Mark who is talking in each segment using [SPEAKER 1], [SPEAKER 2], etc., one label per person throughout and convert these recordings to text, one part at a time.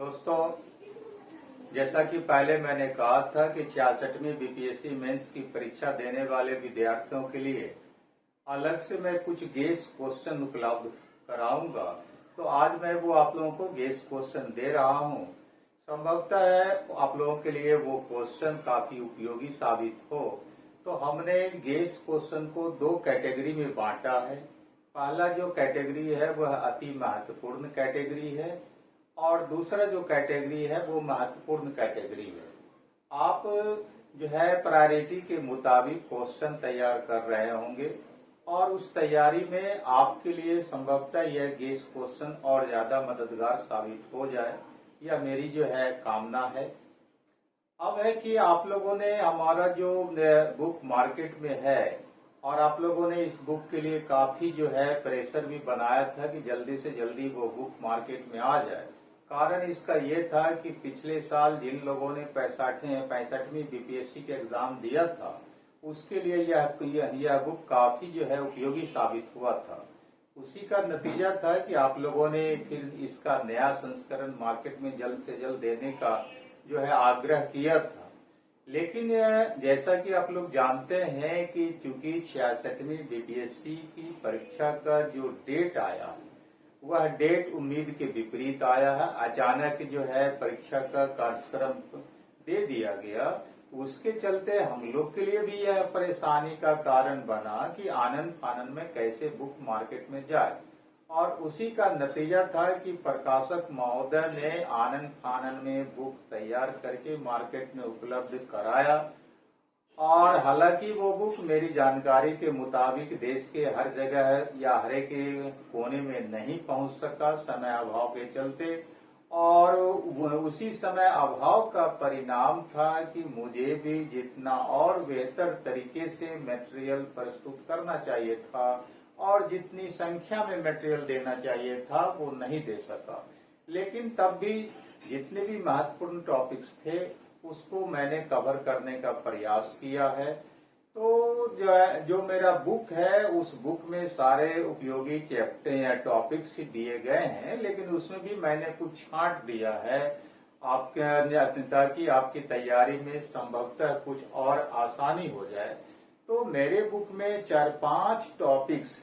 [SPEAKER 1] दोस्तों, जैसा कि पहले मैंने कहा था कि 66वीं बीपीएससी मेंस की परीक्षा देने वाले विद्यार्थियों के लिए अलग से मैं कुछ गेस क्वेश्चन उपलब्ध कराऊंगा। तो आज मैं वो आप लोगों को गेस क्वेश्चन दे रहा हूं। संभवतः है आप लोगों के लिए वो क्वेश्चन काफी उपयोगी साबित हो। तो हमने गेस क्वेश्चन को दो कैटेगरी में बांटा है। पहला जो कैटेगरी है वह अति महत्वपूर्ण कैटेगरी है और दूसरा जो कैटेगरी है वो महत्वपूर्ण कैटेगरी है। आप जो है प्रायोरिटी के मुताबिक क्वेश्चन तैयार कर रहे होंगे और उस तैयारी में आपके लिए संभवतः यह गेस क्वेश्चन और ज्यादा मददगार साबित हो जाए, यह मेरी जो है कामना है। अब है कि आप लोगों ने हमारा जो बुक मार्केट में है और आप लोगों ने इस बुक के लिए काफी जो है प्रेशर भी बनाया था कि जल्दी से जल्दी वो बुक मार्केट में आ जाए। कारण इसका ये था कि पिछले साल जिन लोगों ने 65वीं बीपीएससी के एग्जाम दिया था उसके लिए यह बुक काफी जो है उपयोगी साबित हुआ था। उसी का नतीजा था कि आप लोगों ने फिर इसका नया संस्करण मार्केट में जल्द से जल्द देने का जो है आग्रह किया था। लेकिन जैसा कि आप लोग जानते हैं कि चूंकि 66वीं बीपीएससी की परीक्षा का जो डेट आया वह डेट उम्मीद के विपरीत आया है। अचानक जो है परीक्षा का कार्यक्रम दे दिया गया। उसके चलते हम लोग के लिए भी यह परेशानी का कारण बना कि आनन फानन में कैसे बुक मार्केट में जाए। और उसी का नतीजा था कि प्रकाशक महोदय ने आनन फानन में बुक तैयार करके मार्केट में उपलब्ध कराया। और हालांकि वो बुक मेरी जानकारी के मुताबिक देश के हर जगह या हर एक कोने में नहीं पहुंच सका समय अभाव के चलते। और उसी समय अभाव का परिणाम था कि मुझे भी जितना और बेहतर तरीके से मटेरियल प्रस्तुत करना चाहिए था और जितनी संख्या में मटेरियल देना चाहिए था वो नहीं दे सका। लेकिन तब भी जितने भी महत्वपूर्ण टॉपिक्स थे उसको मैंने कवर करने का प्रयास किया है। तो जो मेरा बुक है उस बुक में सारे उपयोगी चैप्टर या टॉपिक्स ही दिए गए हैं, लेकिन उसमें भी मैंने कुछ छांट दिया है आपके ताकि आपकी तैयारी में संभवतः कुछ और आसानी हो जाए। तो मेरे बुक में 4-5 टॉपिक्स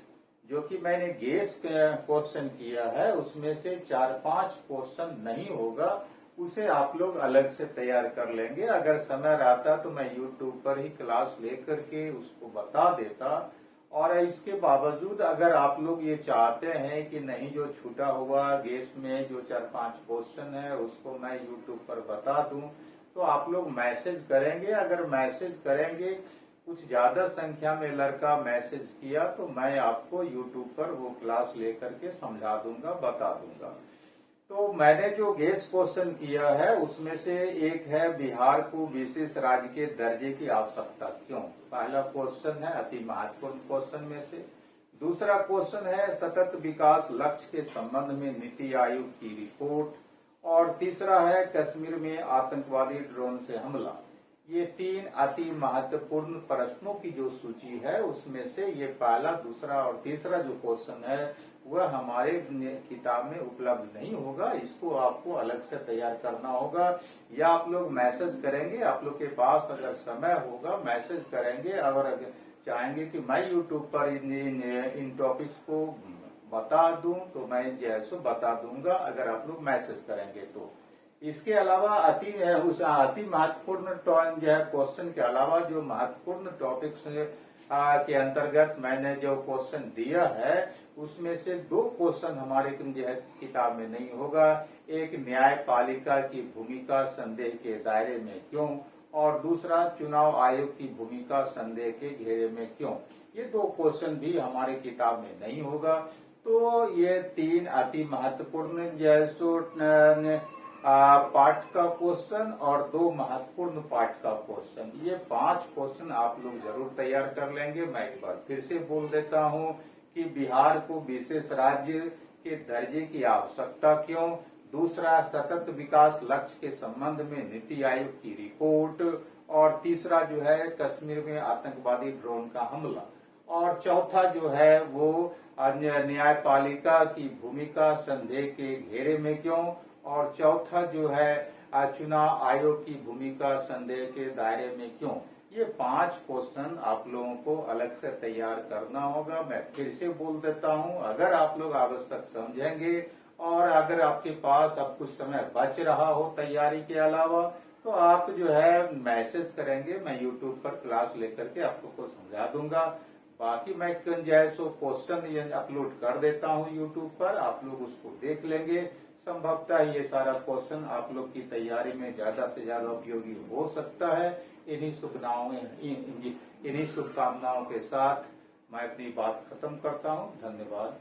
[SPEAKER 1] जो कि मैंने गेस क्वेश्चन किया है उसमें से 4-5 क्वेश्चन नहीं होगा, उसे आप लोग अलग से तैयार कर लेंगे। अगर समय रहता तो मैं YouTube पर ही क्लास लेकर के उसको बता देता। और इसके बावजूद अगर आप लोग ये चाहते हैं कि नहीं जो छूटा हुआ गेस में जो 4-5 क्वेश्चन है उसको मैं YouTube पर बता दूं तो आप लोग मैसेज करेंगे। अगर मैसेज करेंगे कुछ ज्यादा संख्या में लड़का मैसेज किया तो मैं आपको YouTube पर वो क्लास लेकर के समझा दूंगा, बता दूंगा। तो मैंने जो गेस क्वेश्चन किया है उसमें से एक है बिहार को विशेष राज्य के दर्जे की आवश्यकता क्यों। पहला क्वेश्चन है अति महत्वपूर्ण क्वेश्चन में से। दूसरा क्वेश्चन है सतत विकास लक्ष्य के संबंध में नीति आयोग की रिपोर्ट। और तीसरा है कश्मीर में आतंकवादी ड्रोन से हमला। ये 3 अति महत्वपूर्ण प्रश्नों की जो सूची है उसमें से ये पहला, दूसरा और तीसरा जो क्वेश्चन है वह हमारे किताब में उपलब्ध नहीं होगा। इसको आपको अलग से तैयार करना होगा या आप लोग मैसेज करेंगे। आप लोग के पास अगर समय होगा मैसेज करेंगे और अगर चाहेंगे कि मैं YouTube पर इन टॉपिक्स को बता दूं तो मैं जैसे बता दूंगा अगर आप लोग मैसेज करेंगे तो। इसके अलावा अति महत्वपूर्ण जो है क्वेश्चन के अलावा जो महत्वपूर्ण टॉपिक्स के अंतर्गत मैंने जो क्वेश्चन दिया है उसमें से 2 क्वेश्चन हमारे जो है किताब में नहीं होगा। एक न्यायपालिका की भूमिका संदेह के दायरे में क्यों और दूसरा चुनाव आयोग की भूमिका संदेह के घेरे में क्यों। ये 2 क्वेश्चन भी हमारी किताब में नहीं होगा। तो ये 3 अति महत्वपूर्ण जैसो पाठ का क्वेश्चन और 2 महत्वपूर्ण पाठ का क्वेश्चन, ये 5 क्वेश्चन आप लोग जरूर तैयार कर लेंगे। मैं एक बार फिर से बोल देता हूँ कि बिहार को विशेष राज्य के दर्जे की आवश्यकता क्यों। दूसरा सतत विकास लक्ष्य के संबंध में नीति आयोग की रिपोर्ट। और तीसरा जो है कश्मीर में आतंकवादी ड्रोन का हमला। और चौथा जो है वो न्यायपालिका की भूमिका संदेह के घेरे में क्यों। और चौथा जो है चुनाव आयोग की भूमिका संदेह के दायरे में क्यों। ये 5 क्वेश्चन आप लोगों को अलग से तैयार करना होगा। मैं फिर से बोल देता हूं, अगर आप लोग आवश्यक समझेंगे और अगर आपके पास अब कुछ समय बच रहा हो तैयारी के अलावा, तो आप जो है मैसेज करेंगे, मैं YouTube पर क्लास लेकर के आपको समझा दूंगा। बाकी मैं जैसो क्वेश्चन अपलोड कर देता हूं YouTube पर, आप लोग उसको देख लेंगे। संभवतः ये सारा क्वेश्चन आप लोग की तैयारी में ज्यादा से ज्यादा उपयोगी हो सकता है। इन्हीं शुभकामनाओं के साथ मैं अपनी बात खत्म करता हूं। धन्यवाद।